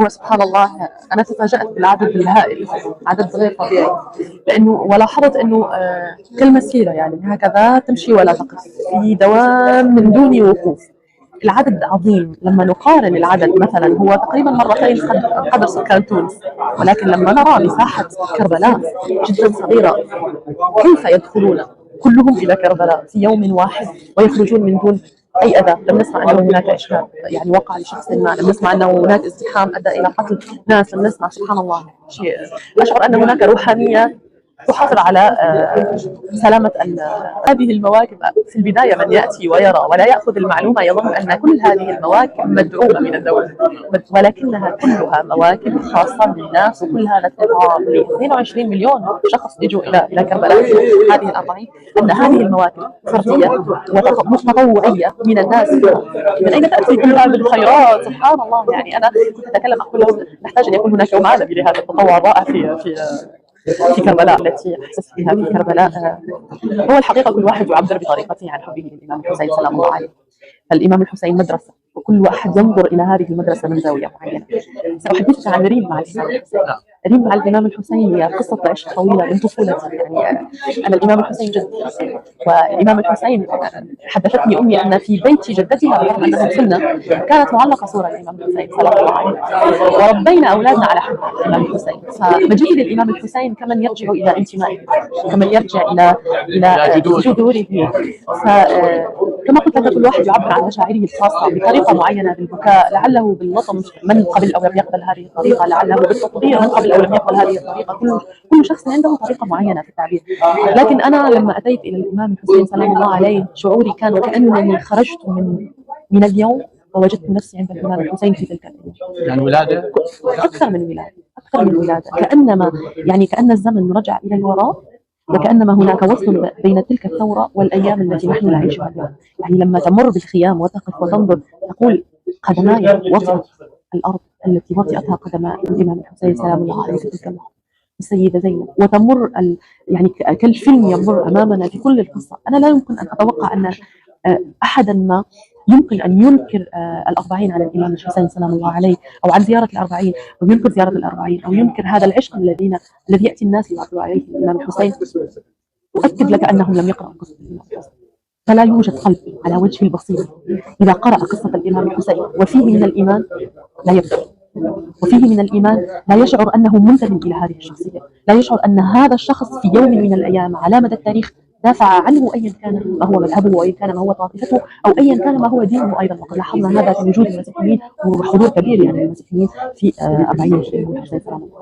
هو سبحان الله، أنا تفاجأت بالعدد الهائل، عدد غير طبيعي، لأنه ولاحظت أنه كل مسيرة يعني هكذا تمشي ولا تقف في دوام من دون وقوف. العدد عظيم لما نقارن العدد، مثلا هو تقريبا مرتين قدر سكان تونس، ولكن لما نرى مساحة كربلاء جدا صغيرة، كيف يدخلون كلهم إلى كربلاء في يوم واحد ويخرجون من دون أي أذى؟ لم نسمع أنه هناك إشهاد يعني وقع لشخص ما، لم نسمع أنه هناك ازدحام أدى إلى قتل ناس، لم نسمع. سبحان الله، شيء أشعر أن هناك روحانية تحافظ على سلامة هذه المواكب. في البداية من يأتي ويرى ولا يأخذ المعلومة يظن أن كل هذه المواكب مدعومة من الدولة، ولكنها كلها مواكب خاصة بالناس، وكل هذا التطوار ل 22 مليون شخص يجوا إلى كربلاء هذه الأربعين، أن هذه المواكب فردية وتطوعية من الناس. من أين تأتي كل هذه الخيرات؟ سبحان الله. يعني أنا كنت أتكلم أقول نحتاج أن يكون هناك يوم عالمي لهذا التطوع الرائع في كربلاء، التي أحسست بها في كربلاء. هو الحقيقة كل واحد يعبر بطريقته عن حبه للإمام الحسين سلام الله عليه. فالإمام الحسين مدرسة، وكل واحد ينظر إلى هذه المدرسة من زاوية معينة. سأحدثك عن ريم مع الإمام الحسين. ريم مع الإمام الحسين هي قصة عشق طويلة من طفولتي. يعني أنا الإمام الحسين جدي، والإمام الحسين حدثتني أمي أن في بيت جدتها بالرغم أنها سنة كانت معلقة صورة الإمام الحسين سلام الله عليه، وربينا أولادنا على حب الإمام الحسين. فمجيئي للإمام الحسين كمن يرجع إلى انتمائه، كمن يرجع إلى جذوره. كما قلت لك، كل واحد يعبر عن مشاعره الخاصة بطريقة معينة، بالبكاء، لعله باللطم من قبل أو لم يقبل هذه الطريقة، لعله بالتطبيع من قبل أو لم يقبل هذه الطريقة. كل شخص عنده طريقة معينة في التعبير. لكن أنا لما أتيت إلى الإمام الحسين سلام الله عليه، شعوري كان وكأنني خرجت من اليوم ووجدت نفسي عند الإمام الحسين في تلك الأيام. يعني ولادة أكثر من ولادة، كأن الزمن رجع إلى الوراء، وكأنما هناك وصل بين تلك الثورة والأيام التي نحن نعيشها اليوم. يعني لما تمر بالخيام وتقف وتنظر تقول قدماي وطئت الأرض التي وطئتها قدما الإمام الحسين سلام الله عليه في تلك اللحظة، السيدة زينب، وتمر يعني كالفيلم يمر أمامنا في كل القصة. أنا لا يمكن أن أتوقع أن أحدا ما يمكن أن ينكر الأربعين على الإمام الحسين سلام الله عليه، أو عن زيارة الأربعين، أو ينكر زيارة الأربعين، أو ينكر هذا العشق الذي يأتي الناس ليعبروا عليه الإمام الحسين. أؤكد لك أنهم لم يقرأوا قصة الإمام الحسين، فلا يوجد قلب على وجه البصيرة إذا قرأ قصة الإمام الحسين وفيه من الإيمان لا يبكي، وفيه من الإيمان لا يشعر أنه منتمي إلى هذه الشخصية، لا يشعر أن هذا الشخص في يوم من الأيام على مدى التاريخ دافع عنه أيا كان ما هو مذهبه، وأيا كان ما هو طائفته، أو أيا كان ما هو دينه أيضا. وقد لاحظنا هذا في وجود المسيحيين وحضور كبير يعني المسيحيين في 40 الإمام الحسين سلام الله.